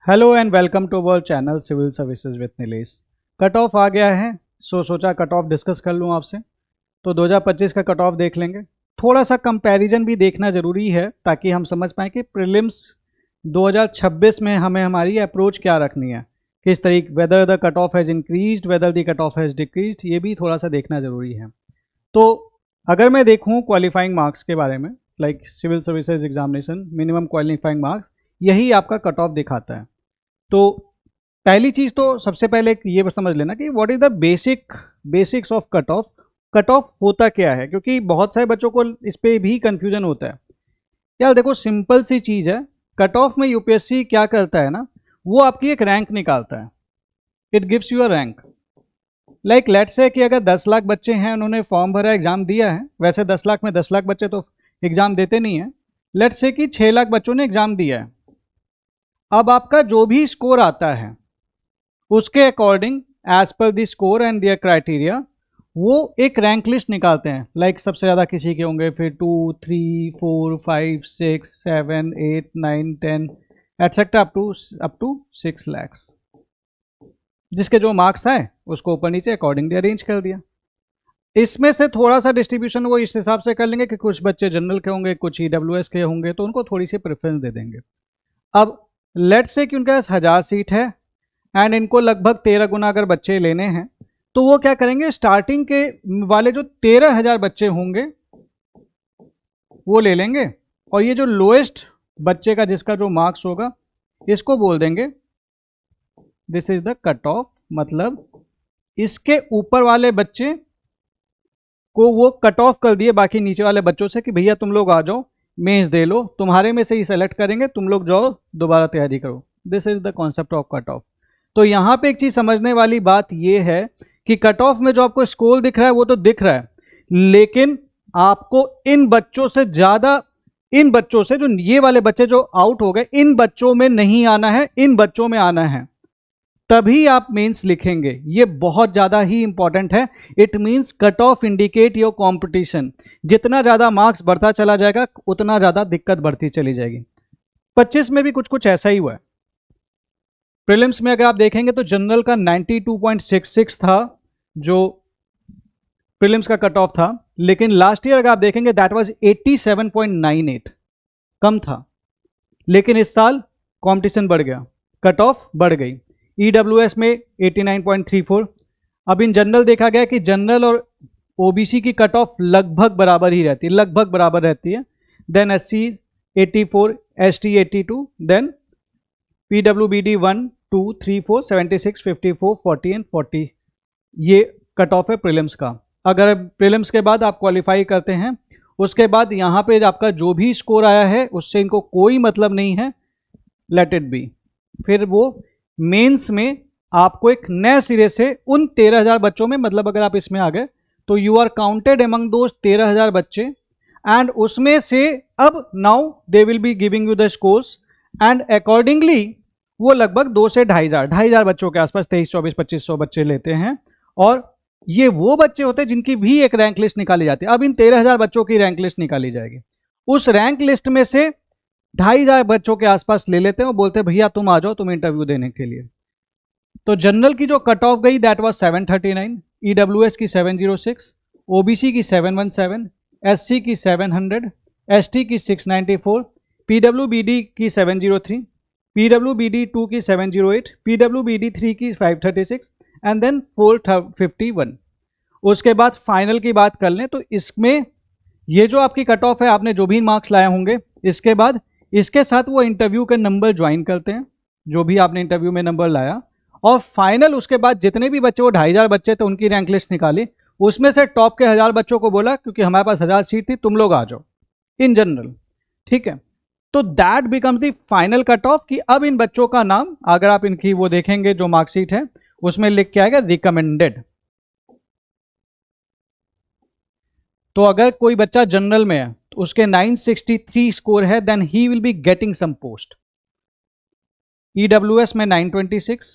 Hello and welcome to our channel civil services with Nilesh. Cut off आ गया है, सोचा कट ऑफ डिस्कस कर लूँ आपसे। तो 2025 का कट ऑफ देख लेंगे, थोड़ा सा कंपैरिजन भी देखना ज़रूरी है ताकि हम समझ पाएँ कि प्रीलिम्स 2026 में हमें हमारी अप्रोच क्या रखनी है, किस तरीके, whether the cut of has increased, whether the cut of has decreased, ये भी थोड़ा सा देखना ज़रूरी है। तो अगर मैं देखूँ क्वालिफाइंग मार्क्स के बारे में, like civil services examination minimum qualifying marks, यही आपका कट ऑफ दिखाता है। तो पहली चीज़ तो सबसे पहले ये समझ लेना कि what is the basics of cut off. Cut off होता क्या है, क्योंकि बहुत सारे बच्चों को इस पर भी कंफ्यूजन होता है। यार देखो, सिंपल सी चीज़ है। कट ऑफ में यूपीएससी क्या करता है ना, वो आपकी एक रैंक निकालता है। It gives you a rank. Like let's say कि अगर 10 लाख बच्चे हैं, उन्होंने फॉर्म भरा, एग्जाम दिया है। वैसे 10 लाख में 10 लाख बच्चे तो एग्जाम देते नहीं है। लेट्स से कि 6 लाख बच्चों ने एग्जाम दिया है। अब आपका जो भी स्कोर आता है उसके according, as per the score and their criteria, वो एक रैंक लिस्ट निकालते हैं। लाइक सबसे ज़्यादा किसी के होंगे, फिर 2, 3, 4, 5, 6, 7, 8, 9, 10 एटसेट्रा अप टू 6 लैक्स। जिसके जो मार्क्स आए उसको ऊपर नीचे अकॉर्डिंगली अरेंज कर दिया। इसमें से थोड़ा सा डिस्ट्रीब्यूशन वो इस हिसाब से कर लेंगे कि कुछ बच्चे जनरल के होंगे, कुछ ईडब्ल्यूएस के होंगे, तो उनको थोड़ी सी प्रेफरेंस दे देंगे। अब लेट्स से कि उनके पास 1000 सीट है एंड इनको लगभग 13 गुना अगर बच्चे लेने हैं, तो वो क्या करेंगे, स्टार्टिंग के वाले जो 13,000 बच्चे होंगे वो ले लेंगे, और ये जो लोएस्ट बच्चे का जिसका जो मार्क्स होगा, इसको बोल देंगे this is the cut of. मतलब इसके ऊपर वाले बच्चे को वो कट ऑफ कर दिए बाकी नीचे वाले बच्चों से कि भैया तुम लोग आ जाओ, मेंस दे लो, तुम्हारे में से ही सेलेक्ट करेंगे, तुम लोग जाओ दोबारा तैयारी करो। This is the concept of cut off. तो यहाँ पे एक चीज समझने वाली बात यह है कि कट ऑफ में जो आपको स्कोर दिख रहा है वो तो दिख रहा है, लेकिन आपको इन बच्चों से ज्यादा, इन बच्चों से, जो ये वाले बच्चे जो आउट हो गए, इन बच्चों में नहीं आना है, इन बच्चों में आना है, तभी आप मेंस लिखेंगे। ये बहुत ज़्यादा ही इंपॉर्टेंट है। It means cut off indicate your competition. जितना ज़्यादा मार्क्स बढ़ता चला जाएगा उतना ज़्यादा दिक्कत बढ़ती चली जाएगी। 25 में भी कुछ कुछ ऐसा ही हुआ है। प्रीलिम्स में अगर आप देखेंगे तो जनरल का 92.66 था जो प्रीलिम्स का कट ऑफ था, लेकिन लास्ट ईयर अगर आप देखेंगे दैट वाज 87.98, कम था। लेकिन इस साल कंपटीशन बढ़ गया, कट ऑफ बढ़ गई। ईडब्ल्यूएस में 89.34। अब इन जनरल देखा गया कि जनरल और ओबीसी की कट ऑफ लगभग बराबर ही रहती है, लगभग बराबर रहती है। देन एससी 84, एसटी 82, देन पीडब्ल्यूबीडी 1, 2, 3, 4, 76, 54, 40 एंड 40। ये कट ऑफ है प्रीलिम्स का। अगर प्रीलिम्स के बाद आप क्वालिफाई करते हैं, उसके बाद यहाँ पे आपका जो भी स्कोर आया है उससे इनको कोई मतलब नहीं है, लेट इट बी। फिर वो मेंस में आपको एक नए सिरे से उन 13,000 बच्चों में, मतलब अगर आप इसमें आ गए तो you are counted among those 13,000 बच्चे, एंड उसमें से अब now they will be giving you the scores, and accordingly वो लगभग 2 से 2,500 बच्चों के आसपास, 23, 24, 2500 बच्चे लेते हैं। और ये वो बच्चे होते हैं जिनकी भी एक रैंक लिस्ट निकाली जाती है। अब इन 13,000 बच्चों की रैंक लिस्ट निकाली जाएगी। उस रैंक लिस्ट में से 2,500 बच्चों के आसपास ले लेते हैं और बोलते हैं भैया तुम आ जाओ, तुम इंटरव्यू देने के लिए। तो जनरल की जो कट ऑफ गई दैट वाज 739, ईडब्ल्यूएस की 706, ओबीसी की 717, एससी की 700, एसटी की 694, पीडब्ल्यूबीडी की 703, पीडब्ल्यूबीडी 2 की 708, पीडब्ल्यूबीडी 3 की 536 एंड देन 451। उसके बाद फाइनल की बात कर लें तो इसमें ये जो आपकी कट ऑफ है, आपने जो भी मार्क्स लाए होंगे, इसके बाद इसके साथ वो इंटरव्यू के नंबर ज्वाइन करते हैं, जो भी आपने इंटरव्यू में नंबर लाया, और फाइनल उसके बाद जितने भी बच्चे, वो 2,500 बच्चे थे, उनकी रैंक लिस्ट निकाली। उसमें से टॉप के 1000 बच्चों को बोला क्योंकि हमारे पास 1000 सीट थी, तुम लोग आ जाओ इन जनरल, ठीक है। तो that becomes the final cut off कि अब इन बच्चों का नाम, अगर आप इनकी वो देखेंगे जो मार्कशीट है उसमें लिख के आएगा रिकमेंडेड। तो अगर कोई बच्चा जनरल में है तो उसके 963 स्कोर है, then he will be getting some post. EWS में 926,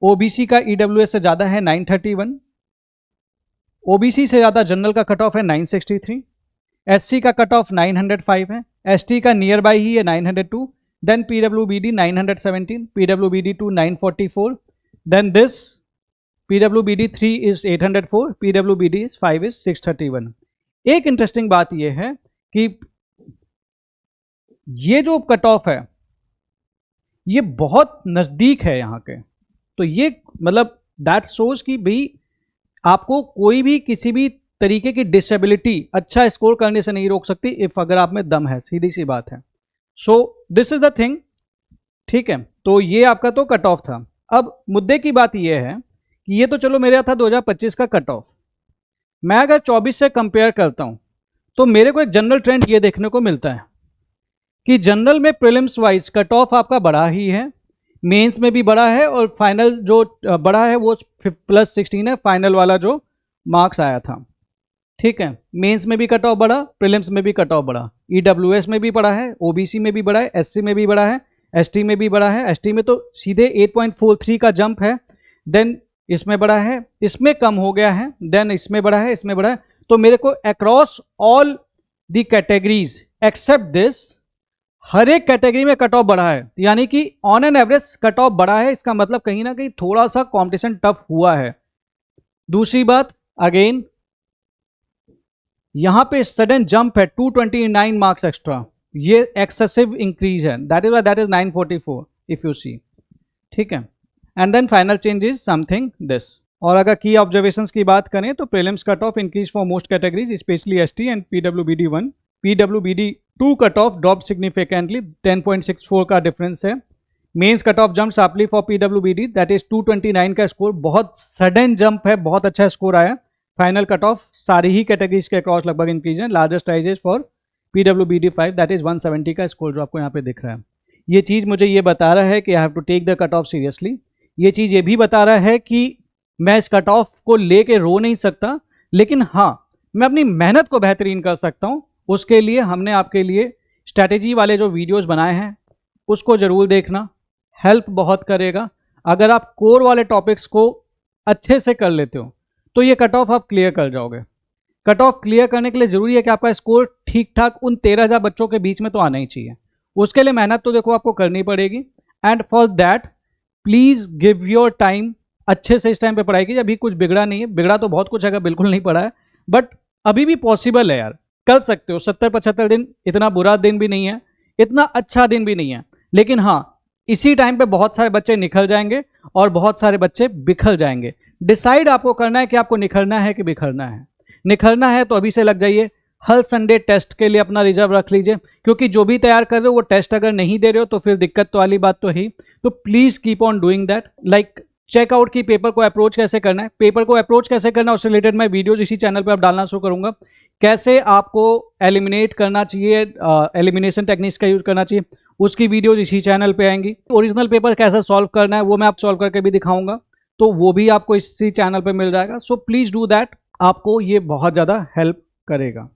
ओबीसी का ईडब्ल्यूएस से ज्यादा है 931, ओबीसी से ज्यादा जनरल का कट ऑफ है 963, एससी का कट ऑफ 905 है, एसटी का नियर बाई ही है 902, then PWBD 917, PWBD 2 944, then this PWBD 3 is 804, PWBD 5 is 631. एक इंटरेस्टिंग बात यह है कि ये जो कट ऑफ है ये बहुत नजदीक है यहाँ के, तो ये मतलब दैट शोज कि भाई आपको कोई भी किसी भी तरीके की डिसेबिलिटी अच्छा स्कोर करने से नहीं रोक सकती इफ अगर आप में दम है, सीधी सी बात है. So this is the thing. ठीक है, तो ये आपका तो कट ऑफ था. अब मुद्दे की बात ये है कि ये तो चलो मेरा था 2025 का कट ऑफ. मैं अगर 24 से कंपेयर करता हूं तो मेरे को एक जनरल ट्रेंड ये देखने को मिलता है कि जनरल में प्रीलिम्स वाइज कट ऑफ आपका बड़ा ही है, मेंस में भी बड़ा है, और फाइनल जो बड़ा है वो +16 है, फाइनल वाला जो मार्क्स आया था. ठीक है, मेंस में भी कट ऑफ बड़ा, प्रीलिम्स में भी कट ऑफ बड़ा, ईडब्ल्यूएस में भी बड़ा है, ओबीसी में भी बड़ा है, एससी में भी बड़ा है, एसटी में भी बड़ा है. एसटी में तो सीधे 8.43 का जंप है, देन इसमें बड़ा है, इसमें कम हो गया है, देन इसमें बड़ा है, इसमें बड़ा है. तो मेरे को across all the categories except this हर एक कैटेगरी में कट ऑफ बढ़ा है, यानी कि on an average cut off बढ़ा है. इसका मतलब कहीं ना कहीं थोड़ा सा कंपटीशन टफ हुआ है. दूसरी बात, अगेन यहां पे सडन जंप है 229 मार्क्स एक्स्ट्रा, ये एक्सेसिव इंक्रीज है, that is 944 if you see. ठीक है, and then final change is something this. और अगर की ऑब्जर्वेशंस की बात करें तो prelims cut off increase for most categories specially ST and पीडब्ल्यूबीडी 1. पीडब्ल्यूबीडी 2 कट ऑफ ड्रॉप सिग्निफिकेंटली, 10.64 का डिफरेंस है. Mains cut off jump sharply for पीडब्ल्यूबीडी, दैट इज 229 का स्कोर, बहुत सडन जंप है, बहुत अच्छा स्कोर आया. फाइनल कट ऑफ सारी ही कैटेगरीज के अक्रॉस लगभग इंक्रीज है. Largest rises for PWBD 5, that is 170 का स्कोर जो आपको यहाँ पे दिख रहा है. ये चीज़ मुझे ये बता रहा है कि I have to take the cut off seriously. ये चीज़ ये भी बता रहा है कि मैं इस कट ऑफ को लेके रो नहीं सकता, लेकिन हाँ मैं अपनी मेहनत को बेहतरीन कर सकता हूँ. उसके लिए हमने आपके लिए स्ट्रैटेजी वाले जो वीडियोस बनाए हैं उसको ज़रूर देखना, हेल्प बहुत करेगा. अगर आप कोर वाले टॉपिक्स को अच्छे से कर लेते हो तो ये कट ऑफ आप क्लियर कर जाओगे. कट ऑफ क्लियर करने के लिए ज़रूरी है कि आपका स्कोर ठीक ठाक उन 13,000 बच्चों के बीच में तो आना ही चाहिए. उसके लिए मेहनत तो देखो आपको करनी पड़ेगी, and for that please give your time. अच्छे से इस टाइम पे पढ़ाई कीजिए. अभी कुछ बिगड़ा नहीं है, बिगड़ा तो बहुत कुछ है, बिल्कुल नहीं पढ़ा है, बट अभी भी पॉसिबल है यार, कर सकते हो. 70-75 दिन इतना बुरा दिन भी नहीं है, इतना अच्छा दिन भी नहीं है, लेकिन हाँ इसी टाइम पे बहुत सारे बच्चे निखर जाएंगे और बहुत सारे बच्चे बिखर जाएंगे. डिसाइड आपको करना है कि आपको निखरना है कि बिखरना है. निखरना है तो अभी से लग जाइए, हर संडे टेस्ट के लिए अपना रिजर्व रख लीजिए, क्योंकि जो भी तैयार कर रहे हो वो टेस्ट अगर नहीं दे रहे हो तो फिर दिक्कत तो वाली बात तो है. तो please keep on doing that. Like checkout की पेपर को अप्रोच कैसे करना है, पेपर को अप्रोच कैसे करना है, उससे रिलेटेड मैं वीडियोज इसी चैनल पर अब डालना शुरू करूंगा. कैसे आपको एलिमिनेट करना चाहिए, एलिमिनेशन टेक्निक्स का यूज करना चाहिए, उसकी वीडियोज इसी चैनल पे आएंगी. ओरिजिनल पेपर कैसे सॉल्व करना है वो मैं आप सॉल्व करके भी दिखाऊंगा, तो वो भी आपको इसी चैनल पे मिल जाएगा. सो प्लीज़ डू दैट, आपको ये बहुत ज़्यादा हेल्प करेगा.